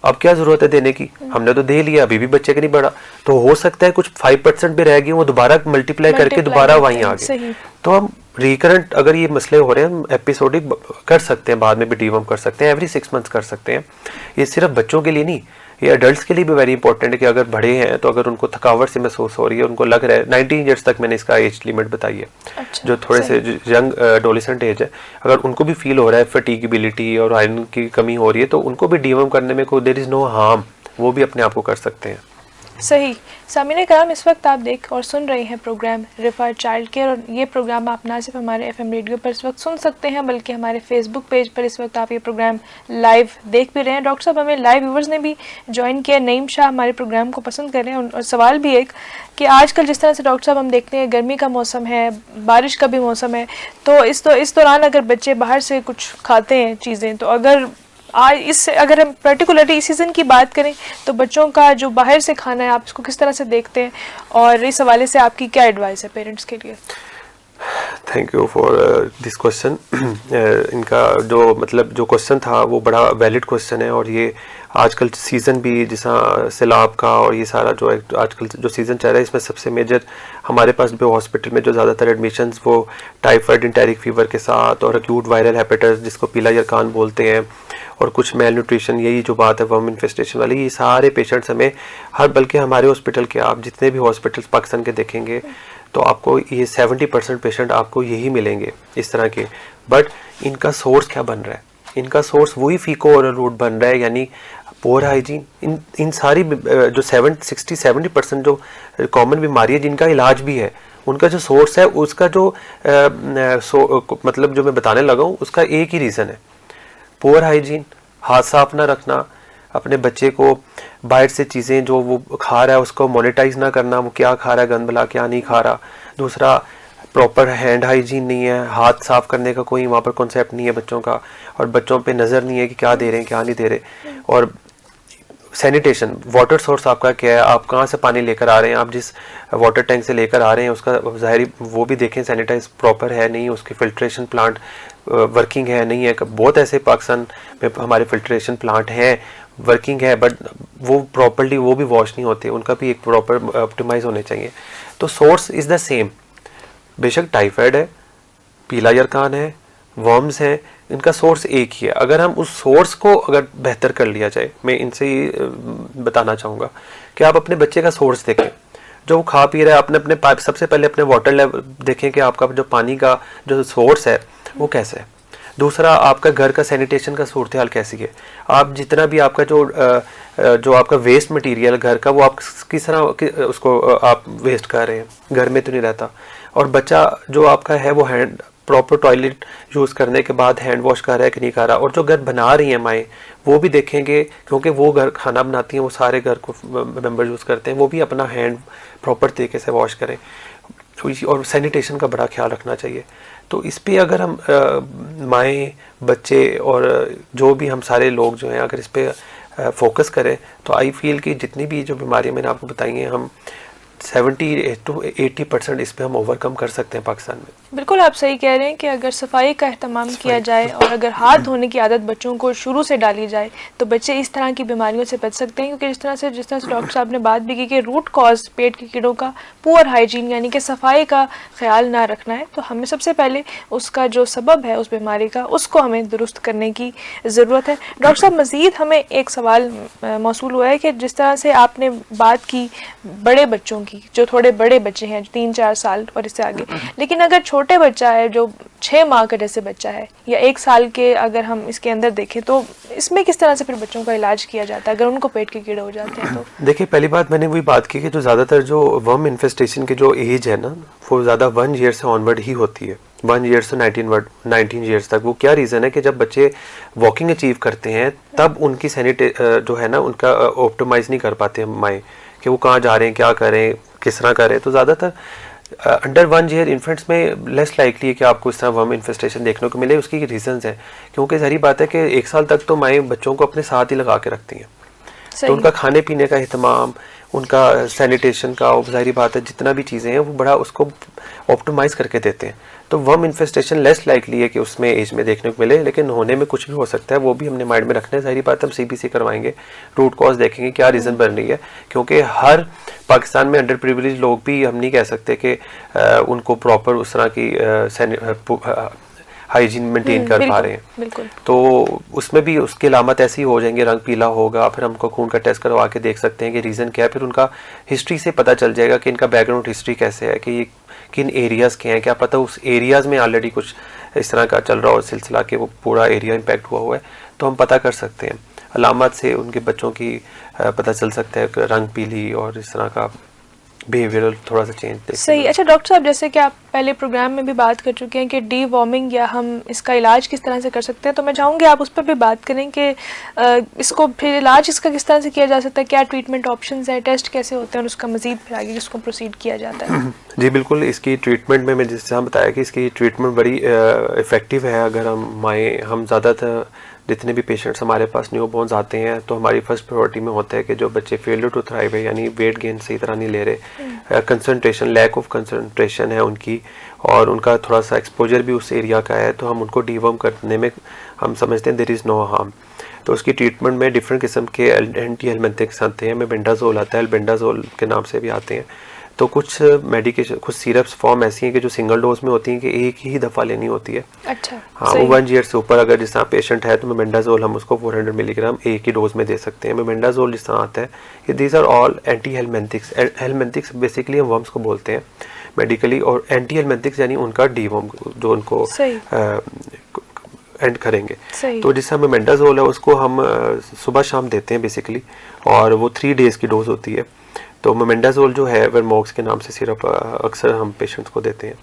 अब क्या ज़रूरत है देने की, हमने तो दे लिया, अभी भी बच्चे का नहीं बढ़ा, तो हो सकता है कुछ 5% भी रह गई, वो दोबारा मल्टीप्लाई करके दोबारा वहीं आ गए। तो हम रिकरेंट अगर ये मसले हो रहे हैं, हम एपिसोडिक कर सकते हैं, बाद में भी डीवर्म कर सकते हैं, एवरी 6 मंथ्स कर सकते हैं। ये सिर्फ बच्चों के लिए नहीं, ये अडल्ट्स के लिए भी वेरी इंपॉर्टेंट है कि अगर बड़े हैं तो अगर उनको थकावट से महसूस हो रही है, उनको लग रहा है 19 ईयर्स तक मैंने इसका एज लिमिट बताई है। अच्छा, जो थोड़े से यंग एडोलेसेंट एज है, अगर उनको भी फील हो रहा है फटीगेबिलिटी और आयरन की कमी हो रही है, तो उनको भी डीवर्म करने में कोई देयर इज़ नो हार्म, वो भी अपने आप को कर सकते हैं। सही। सामीने कराम, इस वक्त आप देख और सुन रहे हैं प्रोग्राम रिफा चाइल्ड केयर, और ये प्रोग्राम आप ना सिर्फ हमारे FM रेडियो पर इस वक्त सुन सकते हैं, बल्कि हमारे फेसबुक पेज पर इस वक्त आप ये प्रोग्राम लाइव देख भी रहे हैं। डॉक्टर साहब, हमें लाइव व्यूवर्स ने भी ज्वाइन किया, नईम शाह हमारे प्रोग्राम को पसंद कर रहे हैं, और सवाल भी एक कि आजकल जिस तरह से डॉक्टर साहब हम देखते हैं गर्मी का मौसम है, बारिश का भी मौसम है, तो इस दौरान अगर बच्चे बाहर से कुछ खाते हैं चीज़ें, तो अगर हम पर्टिकुलरली इस सीज़न की बात करें, तो बच्चों का जो बाहर से खाना है आप इसको किस तरह से देखते हैं, और इस हवाले से आपकी क्या एडवाइस है पेरेंट्स के लिए? Thank you for this question. इनका जो क्वेश्चन था वो बड़ा वैलिड क्वेश्चन है, और ये आजकल सीज़न भी जैसा सैलाब का और ये सारा जो आजकल जो सीज़न चल रहा है, इसमें सबसे मेजर हमारे पास भी हॉस्पिटल में जो ज़्यादातर एडमिशन्स वो टाइफाइड इंटेरिक फीवर के साथ और एक्यूट वायरल हेपेटाइटिस जिसको पीला यरकान बोलते हैं, और कुछ मेल न्यूट्रिशन, यही जो बात है वर्म इन्फेस्टेशन वाली, ये सारे पेशेंट्स हमें बल्कि हमारे हॉस्पिटल के आप जितने भी हॉस्पिटल्स पाकिस्तान के देखेंगे तो आपको ये 70% पेशेंट आपको यही मिलेंगे इस तरह के। बट इनका सोर्स क्या बन रहा है? इनका सोर्स वही फीको और रूट बन रहा है, यानी पोअर हाइजीन। इन सारी जो 60-70% जो कॉमन बीमारी है जिनका इलाज भी है, उनका जो सोर्स है उसका जो मतलब जो मैं बताने लगा हूँ उसका एक ही रीज़न है, पोअर हाइजीन, हाथ साफ ना रखना, अपने बच्चे को बाहर से चीज़ें जो वो खा रहा है उसको मोनेटाइज ना करना, वो क्या खा रहा है गंद भला क्या नहीं खा रहा। दूसरा, प्रॉपर हैंड हाइजीन नहीं है, हाथ साफ करने का कोई वहाँ पर कॉन्सेप्ट नहीं है बच्चों का, और बच्चों पे नज़र नहीं है कि क्या दे रहे हैं क्या नहीं दे रहे। और सैनिटेशन, वाटर सोर्स आपका क्या है, आप कहाँ से पानी लेकर आ रहे हैं, आप जिस वाटर टैंक से लेकर आ रहे हैं उसका ज़ाहिरी वो भी देखें सैनिटाइज प्रॉपर है नहीं, उसकी फिल्ट्रेशन प्लांट वर्किंग है नहीं है। बहुत ऐसे पाकिस्तान में हमारे फिल्ट्रेशन प्लांट हैं वर्किंग है, बट वो प्रॉपरली वो भी वॉश नहीं होते, उनका भी एक प्रॉपर ऑप्टिमाइज होने चाहिए। तो सोर्स इज़ द सेम, बेशक टाइफाइड है, पीला यरकान है, वर्म्स हैं, इनका सोर्स एक ही है। अगर हम उस सोर्स को अगर बेहतर कर लिया जाए, मैं इनसे ही बताना चाहूँगा कि आप अपने बच्चे का सोर्स देखें, जो वो खा पी रहा है, अपने पाइप सबसे पहले अपने वाटर लेवल देखें कि आपका जो पानी का जो सोर्स है वो कैसा है। दूसरा, आपका घर का सैनिटेशन का सूरत हाल कैसी है, आप जितना भी आपका जो आपका वेस्ट मटेरियल घर का वो आप किस तरह उसको आप वेस्ट कर रहे हैं, घर में तो नहीं रहता। और बच्चा जो आपका है वो हैंड प्रॉपर टॉयलेट यूज़ करने के बाद हैंड वॉश कर रहा है कि नहीं कर रहा। और जो घर बना रही हैं माएँ वो भी देखेंगे, क्योंकि वो घर खाना बनाती हैं, वो सारे घर को मेंबर यूज़ करते हैं, वो भी अपना हैंड प्रॉपर तरीके से वॉश करें। और सैनिटेशन का बड़ा ख्याल रखना चाहिए। तो इस पे अगर हम माएँ, बच्चे और जो भी हम सारे लोग जो हैं अगर इस पे फोकस करें तो आई फील कि जितनी भी जो बीमारियाँ मैंने आपको बताई हैं हम 70 to 80% इस पे हम ओवरकम कर सकते हैं पाकिस्तान में। बिल्कुल आप सही कह रहे हैं कि अगर सफाई का अहतमाम किया जाए और अगर हाथ धोने की आदत बच्चों को शुरू से डाली जाए तो बच्चे इस तरह की बीमारियों से बच सकते हैं। क्योंकि जिस तरह से डॉक्टर साहब ने बात भी की कि रूट कॉज पेट के कीड़ों का पुअर हाइजीन यानी कि सफाई का ख्याल ना रखना है, तो हमें सबसे पहले उसका जो सबब है उस बीमारी का उसको हमें दुरुस्त करने की ज़रूरत है। डॉक्टर साहब, मज़ीद हमें एक सवाल मौसूल हुआ है कि जिस तरह से आपने बात की बड़े बच्चों की, जो थोड़े बड़े बच्चे हैं 3-4 साल और इससे आगे, लेकिन अगर छोटे बच्चा है जो 6 माह का जैसे बच्चा है या 1 साल के अगर हम इसके अंदर देखें तो इसमें किस तरह से फिर बच्चों का इलाज किया जाता है अगर उनको पेट के कीड़े हो जाते हैं तो? देखिए, पहली बात मैंने वही बात की कि जो ज़्यादातर जो वर्म इन्फेस्टेशन की जो एज है ना वो ज़्यादा 1 ईयर से ऑनवर्ड ही होती है, 1 ईयर से 19 ईयर्स तक। वो क्या रीज़न है कि जब बच्चे वॉकिंग अचीव करते हैं तब उनकी जो है ना उनका ऑप्टिमाइज नहीं कर पाते हैं माएँ कि वो कहाँ जा रहे हैं, क्या करें, किस तरह करें। तो ज़्यादातर अंडर 1 ईयर इन्फेंट्स में लेस लाइकली है कि आपको इस तरह वर्म इन्फेस्टेशन देखने को मिले। उसकी रीजंस हैं, क्योंकि सारी बात है कि 1 साल तक तो माएँ बच्चों को अपने साथ ही लगा के रखती हैं, तो उनका खाने पीने का अहतमाम, उनका सैनिटेशन का, ज़ाहिर बात है जितना भी चीज़ें हैं वो बड़ा उसको ऑप्टिमाइज़ करके देते हैं। तो वर्म इन्फेस्टेशन लेस लाइकली है कि उसमें एज में देखने को मिले, लेकिन होने में कुछ भी हो सकता है, वो भी हमने माइंड में रखना है। ज़ाहिर बात है हम CBC करवाएंगे, रूट कॉज देखेंगे क्या रीज़न बन रही है, क्योंकि हर पाकिस्तान में अंडर प्रिविलेज लोग भी हम नहीं कह सकते कि उनको प्रॉपर उस तरह की हाइजीन मेंटेन कर पा रहे हैं। बिल्कुल। तो उसमें भी उसकी अलामत ऐसी हो जाएंगे, रंग पीला होगा, फिर हमको खून का टेस्ट करवा के देख सकते हैं कि रीज़न क्या है। फिर उनका हिस्ट्री से पता चल जाएगा कि इनका बैकग्राउंड हिस्ट्री कैसे है, कि ये किन एरियाज़ के हैं, क्या पता उस एरियाज़ में ऑलरेडी कुछ इस तरह का चल रहा हो सिलसिला कि वो पूरा एरिया इम्पैक्ट हुआ है, तो हम पता कर सकते हैं। अलामत से उनके बच्चों की पता चल सकता है, रंग पीली और इस तरह का बिहेवियरल थोड़ा सा चेंज। सही। अच्छा डॉक्टर साहब, जैसे कि आप पहले प्रोग्राम में भी बात कर चुके हैं कि डी वॉर्मिंग या हम इसका इलाज किस तरह से कर सकते हैं, तो मैं चाहूँगी आप उस पर भी बात करें कि इसको फिर इलाज इसका किस तरह से किया जा सकता है, क्या ट्रीटमेंट ऑप्शंस हैं, टेस्ट कैसे होते हैं और उसका मजीद फिर आगे इसको प्रोसीड किया जाता है? जी बिल्कुल, इसकी ट्रीटमेंट में मैं जिस तरह बताया कि इसकी ट्रीटमेंट बड़ी इफ़ेक्टिव है। अगर हम ज़्यादातर जितने भी पेशेंट्स हमारे पास न्यू बोर्न्स आते हैं तो हमारी फर्स्ट प्रायोरिटी में होता है कि जो बच्चे फेलियर टू थ्राइव है, यानी वेट गेन सही तरह नहीं ले रहे, कंसंट्रेशन, लैक ऑफ कंसंट्रेशन है उनकी, और उनका थोड़ा सा एक्सपोजर भी उस एरिया का है, तो हम उनको डीवर्म करने में हम समझते हैं देयर इज़ नो हार्म। तो उसकी ट्रीटमेंट में डिफरेंट किस्म के एंटी हेलमिंथिक्स आते हैं, मेबेंडाजोल आता है, एल्बेंडाजोल के नाम से भी आते हैं। तो कुछ मेडिकेशन, कुछ सिरप्स फॉर्म ऐसी हैं कि जो सिंगल डोज में होती हैं कि एक ही दफ़ा लेनी होती है। अच्छा। हाँ, वो 1 ईयर से ऊपर अगर जिस तरह पेशेंट है तो मेबेंडाजोल हम उसको 400 मिलीग्राम एक ही डोज में दे सकते हैं। मेबेंडाजोल जिस तरह आता है, ये these are all anti helminthics. Helminthics basically हम वर्म्स को बोलते हैं मेडिकली, और एंटी हेलमिंथिक्स यानी उनका डीवर्म जो उनको एंड करेंगे। तो जिस तरह मेबेंडाजोल है उसको हम सुबह शाम देते हैं बेसिकली, और वो 3 डेज़ की डोज होती है। तो मेबेंडाजोल जो है वेरमॉक्स के नाम से सिरप अक्सर हम पेशेंट्स को देते हैं।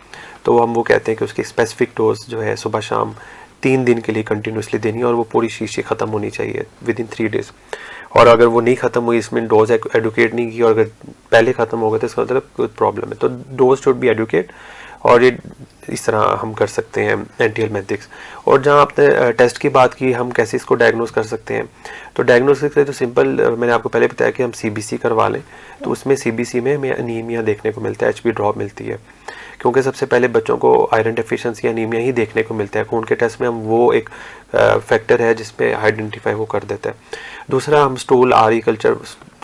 तो हम वो कहते हैं कि उसकी स्पेसिफिक डोज जो है सुबह शाम 3 दिन के लिए कंटिन्यूसली देनी है और वो पूरी शीशी ख़त्म होनी चाहिए विद इन 3 डेज़। और अगर वो नहीं ख़त्म हुई, इसमें डोज एडुकेट नहीं की और अगर पहले ख़त्म हो गए तो इसका मतलब कुछ प्रॉब्लम है। तो डोज शुड बी एडुकेट और ये इस तरह हम कर सकते हैं एंटी एलमेटिक्स। और जहाँ आपने टेस्ट की बात की, हम कैसे इसको डायग्नोस कर सकते हैं, तो डायग्नोसिस के लिए तो सिंपल, मैंने आपको पहले बताया कि हम सीबीसी करवा लें, तो उसमें सीबीसी में हमें अनीमिया देखने को मिलता है, एचबी ड्रॉप मिलती है, क्योंकि सबसे पहले बच्चों को आयरन डेफिशिएंसी अनीमिया ही देखने को मिलता है। खून के टेस्ट में हम वो एक फैक्टर है जिसमें आइडेंटिफाई वो कर देता है। दूसरा, हम स्टूल आरी कल्चर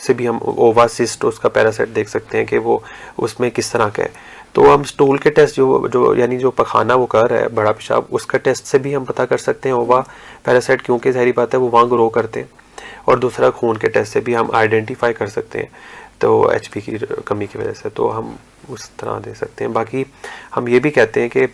से भी हम ओवा सिस्ट उसका पैरासाइट देख सकते हैं कि वो उसमें किस तरह का है। तो हम स्टूल के टेस्ट जो यानी जो पखाना वो कर रहा है, बड़ा पेशाब, उसका टेस्ट से भी हम पता कर सकते हैं ओवा पैरासाइट, क्योंकि ज़ाहिर बात है वो वहाँ ग्रो करते हैं। और दूसरा, खून के टेस्ट से भी हम आइडेंटिफाई कर सकते हैं तो एचपी की कमी की वजह से, तो हम उस तरह दे सकते हैं। बाकी हम ये भी कहते हैं कि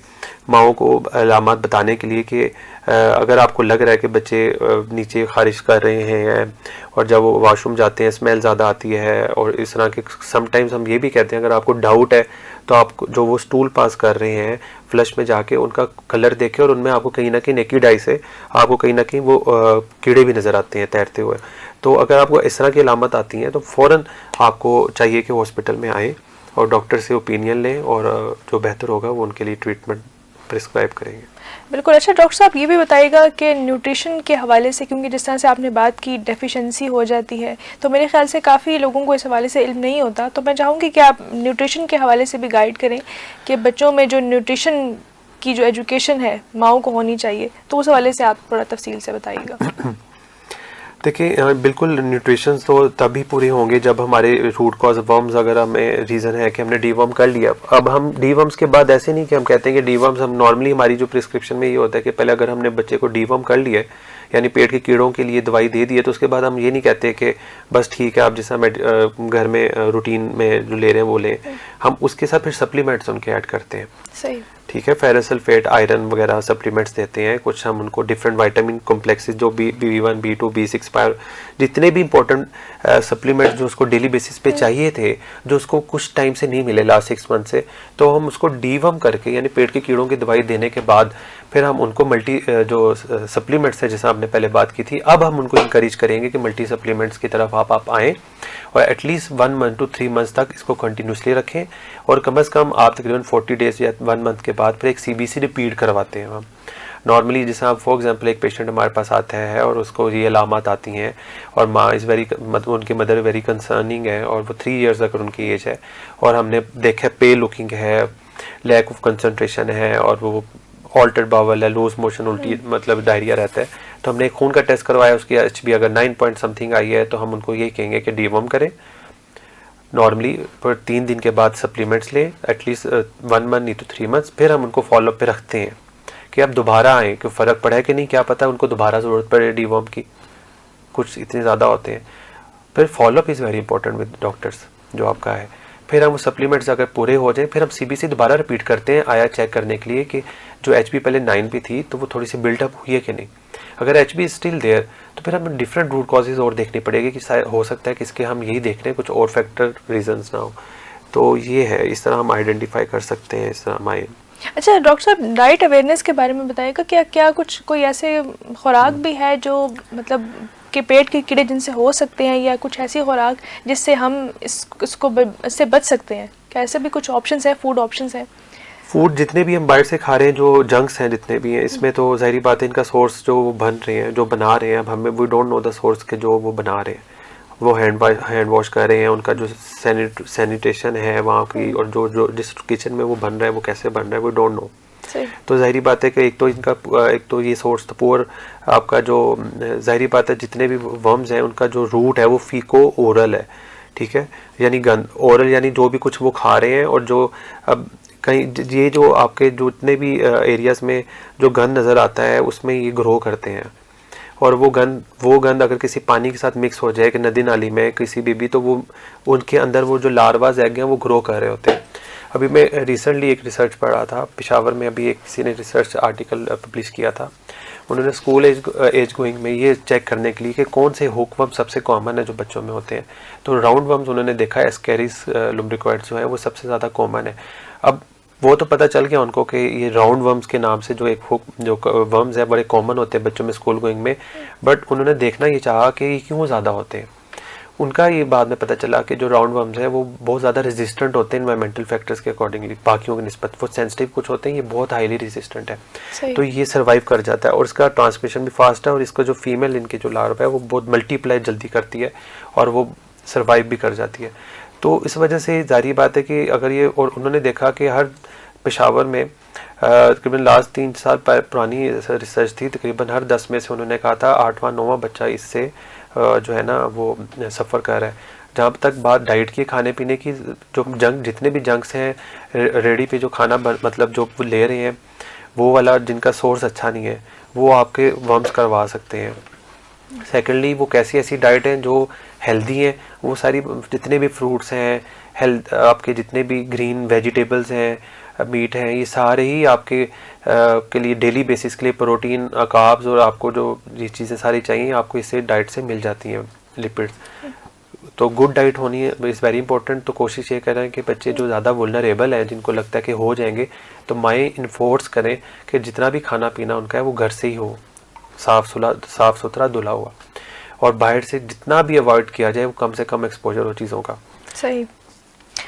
माओं को अलामत बताने के लिए कि अगर आपको लग रहा है कि बच्चे नीचे खारिश कर रहे हैं और जब वो वॉशरूम जाते हैं स्मेल ज़्यादा आती है और इस तरह के, समटाइम्स हम ये भी कहते हैं अगर आपको डाउट है तो आप जो वो स्टूल पास कर रहे हैं फ्लश में जाके उनका कलर देखें और उनमें आपको कहीं ना कहीं नेकेड आई से आपको कहीं ना कहीं वो कीड़े भी नज़र आते हैं तैरते हुए। तो अगर आपको इस तरह की अलामत आती हैं तो फ़ौरन आपको चाहिए कि हॉस्पिटल में आएँ और डॉक्टर से ओपिनियन लें और जो बेहतर होगा वो उनके लिए ट्रीटमेंट प्रिस्क्राइब करेंगे। बिल्कुल। अच्छा डॉक्टर साहब, ये भी बताइएगा कि न्यूट्रिशन के हवाले से, क्योंकि जिस तरह से आपने बात की डेफिशिएंसी हो जाती है, तो मेरे ख्याल से काफ़ी लोगों को इस हवाले से इल्म नहीं होता, तो मैं चाहूँगी कि आप न्यूट्रिशन के हवाले से भी गाइड करें कि बच्चों में जो न्यूट्रिशन की जो एजुकेशन है माओं को होनी चाहिए, तो उस हवाले से आप थोड़ा तफसील से बताइएगा। देखिए, बिल्कुल न्यूट्रिशन तो तभी पूरे होंगे जब हमारे रूट कॉज वर्म्स, अगर हमें रीज़न है कि हमने डीवर्म कर लिया। अब हम डीवर्म्स के बाद ऐसे नहीं कि हम कहते हैं कि डीवर्म्स, हम नॉर्मली हमारी जो प्रिस्क्रिप्शन में ये होता है कि पहले अगर हमने बच्चे को डीवर्म कर लिया यानी पेट के कीड़ों के लिए दवाई दे दी है, तो उसके बाद हम ये नहीं कहते कि बस ठीक है आप जैसा घर में रूटीन में जो ले रहे हैं वो लें। हम उसके साथ फिर सप्लीमेंट्स उनके ऐड करते हैं। सही, ठीक है, फेरस सल्फेट, आयरन वगैरह सप्लीमेंट्स देते हैं। कुछ हम उनको डिफरेंट विटामिन कॉम्प्लेक्सेस जो B1, B2, B6 पायर, जितने भी इंपॉर्टेंट सप्लीमेंट्स जो उसको डेली बेसिस पे चाहिए थे, जो उसको कुछ टाइम से नहीं मिले लास्ट 6 मंथ से, तो हम उसको डीवर्म करके यानी पेट के कीड़ों की दवाई देने के बाद फिर हम उनको मल्टी जो सप्लीमेंट्स है जैसा आपने पहले बात की थी, अब हम उनको इंकरेज करेंगे कि मल्टी सप्लीमेंट्स की तरफ आप आएँ और एटलीस्ट 1 मंथ to 3 मंथ्स तक इसको कंटिन्यूसली रखें। और कम से कम आप तकरीबन 40 डेज या 1 मंथ के बाद फिर एक सीबीसी रिपीट करवाते हैं हम। नॉर्मली जैसे आप फॉर एग्जांपल एक पेशेंट हमारे पास आता है और उसको ये अलामत आती हैं और माँ इज़ वेरी, मतलब उनकी मदर वेरी कंसर्निंग है और वो 3 इयर्स अगर उनकी एज है और हमने देखा पे लुकिंग है, लैक ऑफ कंसंट्रेशन है और वो ऑल्टर्ड बावल है, लूज मोशन, उल्टी मतलब डायरिया रहता है, तो हमने खून का टेस्ट करवाया, उसकी एचबी अगर 9 पॉइंट समथिंग आई है तो हम उनको यही कहेंगे कि डीवर्म करें नॉर्मली, पर 3 दिन के बाद सप्लीमेंट्स लें एटलीस्ट 1 मंथ नहीं तो 3 मंथ्स। फिर हम उनको फॉलोअप पे रखते हैं कि अब दोबारा आएँ कि फ़र्क पड़ा है कि नहीं, क्या पता उनको दोबारा ज़रूरत पड़े डीवर्म की, कुछ इतने ज़्यादा होते हैं। फिर follow up is very important with doctors जो आपका है। फिर हम सप्लीमेंट्स अगर पूरे हो जाएं फिर हम सीबीसी दोबारा रिपीट करते हैं आया चेक करने के लिए कि जो एचबी पहले 9 पे थी तो वो थोड़ी सी बिल्डअप हुई है कि नहीं। अगर एचबी स्टिल देयर तो फिर हमें डिफरेंट रूट कॉजेज और देखनी पड़ेगी कि हो सकता है कि इसके हम यही देख रहे हैं, कुछ और फैक्टर रीजंस ना हो। तो ये है, इस तरह हम आइडेंटिफाई कर सकते हैं इस तरह हमारे। अच्छा डॉक्टर साहब, डाइट अवेयरनेस के बारे में बताइएगा, क्या कुछ कोई ऐसे खुराक भी है जो मतलब कि पेट के कीड़े जिनसे हो सकते हैं, या कुछ ऐसी खुराक जिससे हम इससे बच सकते हैं? क्या ऐसे भी कुछ ऑप्शंस हैं, फूड ऑप्शंस हैं? फूड जितने भी हम बाहर से खा रहे हैं, जो जंक्स हैं जितने भी हैं, इसमें तो ज़ाहिर बात है इनका सोर्स जो बन रहे हैं, जो बना रहे हैं, अब हमें we don't know the source के जो वो बना रहे हैं, वो हैंड वॉश कर रहे हैं, उनका जो सैनिटेशन है वहाँ की, और जो जिस किचन में वो बन रहा है वो कैसे बन रहा है वी डोंट नो। तो ज़ाहिर बात है कि एक तो ये सोर्स तो पुअर आपका जो ज़ाहिर बात है जितने भी वर्म्स हैं उनका जो रूट है वो फीको ओरल है, ठीक है, यानी गंद ओरल यानी जो भी कुछ वो खा रहे हैं, और जो अब कहीं ये जो आपके जो इतने भी एरियाज़ में जो गंद नज़र आता है उसमें ये ग्रो करते हैं, और वो गंद अगर किसी पानी के साथ मिक्स हो जाए कि नदी नाली में किसी भी तो वो उनके अंदर वो जो लार्वाज एग हैं वो ग्रो कर रहे होते हैं। अभी मैं रिसेंटली एक रिसर्च पढ़ रहा था, पेशावर में अभी एक किसी ने रिसर्च आर्टिकल पब्लिश किया था, उन्होंने स्कूल एज गोइंग में ये चेक करने के लिए कि कौन से हुकवर्म सबसे कॉमन है जो बच्चों में होते हैं, तो राउंड वर्म्स उन्होंने देखा है, एस्केरिस लुम्ब्रिकॉइड्स जो है वो सबसे ज़्यादा कॉमन है। अब वो तो पता चल गया उनको कि ये राउंड वर्म्स के नाम से जो वर्म्स है बड़े कॉमन होते हैं बच्चों में स्कूल गोइंग में, बट उन्होंने देखना ये चाहा कि ये क्यों ज़्यादा होते हैं। उनका ये बाद में पता चला कि जो राउंड वर्म्स है वो बहुत ज़्यादा रेजिस्टेंट होते हैं इन्वायरमेंटल फैक्टर्स के अकॉर्डिंगली, बाकियों की निस्बत वो सेंसिटिव कुछ होते हैं, ये बहुत हाईली रेजिस्टेंट है। तो ये सर्वाइव कर जाता है और इसका ट्रांसमिशन भी फास्ट है, और इसका जो फीमेल इनके जो लार्वा है वो बहुत मल्टीप्लाई जल्दी करती है और वो सर्वाइव भी कर जाती है। तो इस वजह से जारी बात है कि अगर ये, और उन्होंने देखा कि हर पेशावर में तकरीबन लास्ट 3 साल पुरानी रिसर्च थी, तकरीबन हर 10 में से उन्होंने कहा था 8वां 9वां बच्चा इससे जो है ना वो सफ़र कर रहा है। जहाँ तक बात डाइट की, खाने पीने की, जो जितने भी जंक्स हैं रेडी पे जो खाना मतलब जो ले रहे हैं वो वाला जिनका सोर्स अच्छा नहीं है वो आपके वर्म्स करवा सकते हैं। सेकेंडली वो कैसी ऐसी डाइट हैं जो हेल्दी हैं, वो सारी जितने भी फ्रूट्स हैं, आपके जितने भी ग्रीन वेजिटेबल्स हैं, मीट हैं, ये सारे ही आपके के लिए डेली बेसिस के लिए प्रोटीन, कार्ब्स और आपको जो ये चीज़ें सारी चाहिए आपको इससे डाइट से मिल जाती हैं, लिपिड्स। तो गुड डाइट होनी है इज़ वेरी इंपॉर्टेंट। तो कोशिश ये करें कि बच्चे जो ज़्यादा वुल्नरेबल हैं, जिनको लगता है कि हो जाएंगे, तो माएँ इन्फोर्स करें कि जितना भी खाना पीना उनका है वो घर से ही हो, साफ़ सुथरा धुला हुआ, और बाहर से जितना भी अवॉइड किया जाए वो कम से कम एक्सपोजर हो चीज़ों का। सही।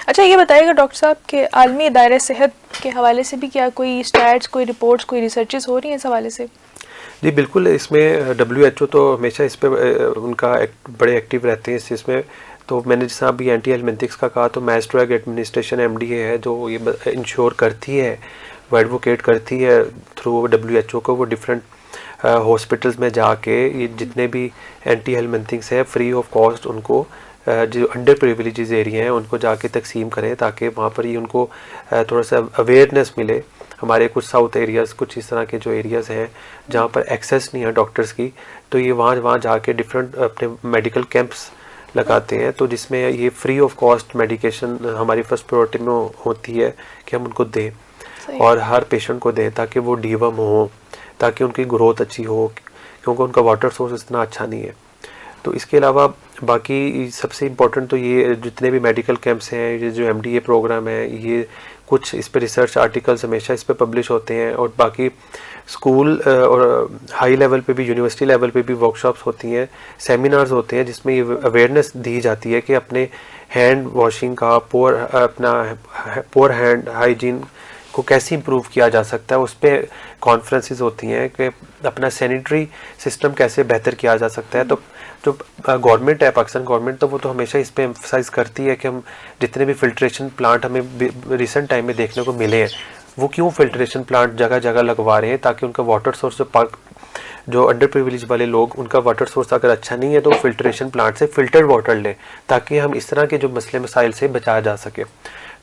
अच्छा, ये बताइएगा डॉक्टर साहब कि आलमी दायरे सेहत के हवाले से भी क्या कोई स्टैट्स, कोई रिपोर्ट्स, कोई रिसर्चेस हो रही हैं इस हवाले से? जी बिल्कुल, इसमें WHO तो हमेशा इस पे उनका बड़े एक्टिव रहते हैं इस चीज़ में। तो मैंने जैसा अभी एंटी हेलमिंथिक्स का कहा, तो मैस ड्रग एडमिनिस्ट्रेशन MDA है जो ये इंश्योर करती है, वो एडवोकेट करती है थ्रू WHO को, वो डिफरेंट हॉस्पिटल्स में जाके ये जितने भी एंटी हेलमिंथिक्स है फ्री ऑफ कॉस्ट उनको जो अंडर प्रिविलेजेस एरिया हैं उनको जाके तकसीम करें, ताकि वहाँ पर ही उनको थोड़ा सा अवेयरनेस मिले। हमारे कुछ साउथ एरियाज़, कुछ इस तरह के जो एरियाज़ हैं जहाँ पर एक्सेस नहीं है डॉक्टर्स की, तो ये वहाँ जाके डिफरेंट अपने मेडिकल कैंप्स लगाते हैं, तो जिसमें ये फ्री ऑफ कॉस्ट मेडिकेशन हमारी फर्स्ट प्रायोरिटी में होती है कि हम उनको दें और हर पेशेंट को दें, ताकि वो डीवर्म हो, ताकि उनकी ग्रोथ अच्छी हो, क्योंकि उनका वाटर सोर्स इतना अच्छा नहीं है। तो इसके अलावा बाकी सबसे इम्पोर्टेंट तो ये जितने भी मेडिकल कैंप्स हैं, ये जो MDA प्रोग्राम है, ये कुछ इस पे रिसर्च आर्टिकल्स हमेशा इस पे पब्लिश होते हैं, और बाकी स्कूल और हाई लेवल पे भी, यूनिवर्सिटी लेवल पे भी वर्कशॉप्स होती हैं, सेमिनार्स होते हैं, जिसमें ये अवेयरनेस दी जाती है कि अपने हैंड वॉशिंग का, पोर हैंड हाइजीन को कैसे इम्प्रूव किया जा सकता है। उस पर कॉन्फ्रेंसेस होती हैं कि अपना सैनिटरी सिस्टम कैसे बेहतर किया जा सकता है। तो जो गवर्नमेंट है, पाकिस्तान गवर्नमेंट, तो वो तो हमेशा इस पे एम्फसाइज करती है कि हम जितने भी फिल्ट्रेशन प्लांट हमें रिसेंट टाइम में देखने को मिले हैं, वो क्यों फिल्ट्रेशन प्लांट जगह जगह लगवा रहे हैं, ताकि उनका वाटर सोर्स जो अंडर प्रिविलेज वाले लोग, उनका वाटर सोर्स अगर अच्छा नहीं है तो फिल्ट्रेशन प्लांट से फिल्टर्ड वाटर लें, ताकि हम इस तरह के जो मसले मसाइल से बचाया जा सके।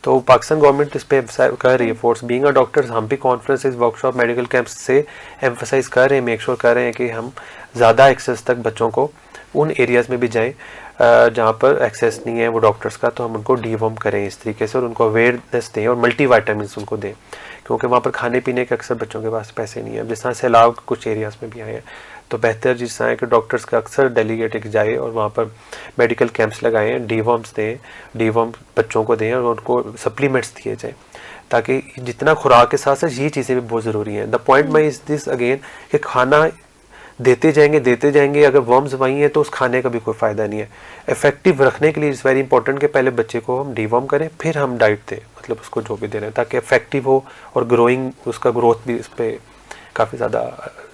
तो पाकिस्तान गवर्नमेंट इस पे कर रही है फोर्स। बीइंग अ डॉक्टर्स, हम भी कॉन्फ्रेंसेस, वर्कशॉप, मेडिकल कैंप्स से एम्फसाइज कर रहे हैं, मेक श्योर कर रहे हैं कि हम ज़्यादा एक्सेस तक बच्चों को उन एरियाज़ में भी जाएं जहाँ पर एक्सेस नहीं है वो डॉक्टर्स का, तो हम उनको डीवर्म करें इस तरीके से, और उनको अवेयरनेस दें और मल्टीविटामिन्स उनको दें, क्योंकि वहाँ पर खाने पीने के अक्सर बच्चों के पास पैसे नहीं है। जिस तरह सैलाब कुछ एरियाज़ में भी आए हैं, तो बेहतर जिस तरह है कि डॉक्टर्स का अक्सर डेलीगेट जाए और वहाँ पर मेडिकल कैंप्स लगाएं, डीवर्म्स दें, डीवर्म बच्चों को दें और उनको सप्लीमेंट्स दिए जाएँ, ताकि जितना खुराक के साथ साथ ये चीज़ें भी बहुत ज़रूरी हैं। The point my is this again कि खाना देते जाएंगे, अगर वर्म्स वहीं हैं तो उस खाने का भी कोई फ़ायदा नहीं है। इफेक्टिव रखने के लिए इज़ वेरी इंपॉर्टेंट कि पहले बच्चे को हम डीवर्म करें, फिर हम डाइट दें, मतलब उसको जो भी दे रहे हैं, ताकि इफेक्टिव हो और ग्रोइंग, उसका ग्रोथ भी इस पर काफ़ी ज़्यादा।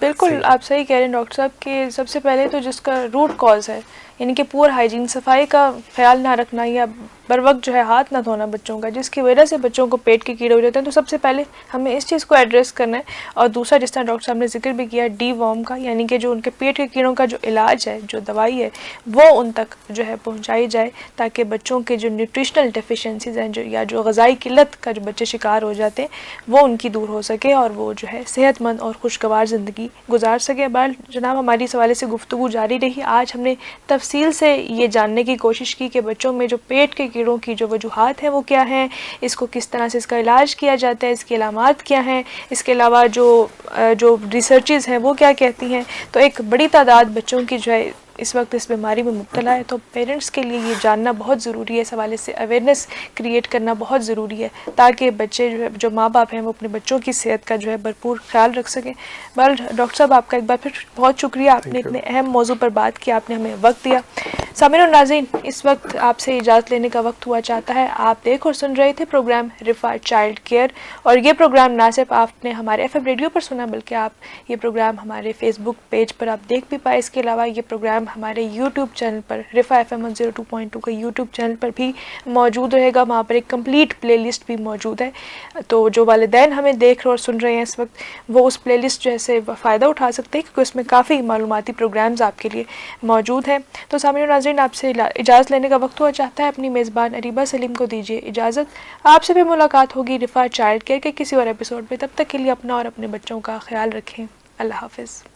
बिल्कुल आप सही कह रहे हैं डॉक्टर साहब कि सबसे पहले तो जिसका रूट कॉज है, यानी कि पुअर हाइजीन, सफाई का ख्याल ना रखना या बर वक्त जो है हाथ ना धोना बच्चों का, जिसकी वजह से बच्चों को पेट के कीड़े हो जाते हैं, तो सबसे पहले हमें इस चीज़ को एड्रेस करना है। और दूसरा, जिस तरह डॉक्टर साहब ने जिक्र भी किया डीवर्म का, यानी कि जो उनके पेट के कीड़ों का जो इलाज है, जो दवाई है, वो उन तक जो है पहुँचाई जाए, ताकि बच्चों के जो न्यूट्रिशनल डेफिशिएंसीज हैं, जो या जो ग़िज़ाई किल्लत का जो बच्चे शिकार हो जाते हैं, वो उनकी दूर हो सके और वो जो है सेहतमंद और खुशगवार ज़िंदगी गुजार सके। बाल जनाब, हमारी इस हवाले से गुफ्तगू जारी रही। आज हमने तफसील से ये जानने की कोशिश की कि बच्चों में जो पेट के कीड़ों की जो वजूहात हैं वो क्या हैं, इसको किस तरह से इसका इलाज किया जाता है, इसकी अलामात क्या हैं, इसके अलावा जो रिसर्चेस हैं वो क्या कहती हैं। तो एक बड़ी तादाद बच्चों की जो है इस वक्त इस बीमारी में मुब्तला है, तो पेरेंट्स के लिए ये जानना बहुत ज़रूरी है, इस हवाले से अवेयरनेस क्रिएट करना बहुत ज़रूरी है, ताकि बच्चे जो है, जो माँ बाप हैं, वो अपने बच्चों की सेहत का जो है भरपूर ख्याल रख सकें। बहरहाल डॉक्टर साहब, आपका एक बार फिर बहुत शुक्रिया, आपने इतने अहम मौजू पर बात की, आपने हमें वक्त दिया। सामिन और नाज़रीन, इस वक्त आपसे इजाज़त लेने का वक्त हुआ चाहता है। आप देख और सुन रहे थे प्रोग्राम रिफ़ा चाइल्ड केयर, और ये प्रोग्राम ना सिर्फ आपने हमारे FM रेडियो पर सुना, बल्कि आप ये प्रोग्राम हमारे फेसबुक पेज पर आप देख भी पाए। इसके अलावा ये प्रोग्राम हमारे यूट्यूब चैनल पर, रिफ़ा FM 102.2 का यूट्यूब चैनल पर भी मौजूद रहेगा। वहाँ पर एक कंप्लीट प्लेलिस्ट भी मौजूद है, तो जो वालिदैन हमें देख और सुन रहे हैं इस वक्त, वो उस प्लेलिस्ट जो है फ़ायदा उठा सकते हैं, क्योंकि उसमें काफ़ी मालूमाती प्रोग्राम्स आपके लिए मौजूद हैं। तो सामिन और नाज़रीन, आपसे इजाज़त लेने का वक्त हुआ चाहता है। अपनी मेज़बान अरीबा सलीम को दीजिए इजाज़त। आपसे भी मुलाकात होगी रिफ़ा चाइल्ड केयर के किसी और एपिसोड में। तब तक के लिए अपना और अपने बच्चों का ख्याल रखें। अल्लाह हाफ़िज़।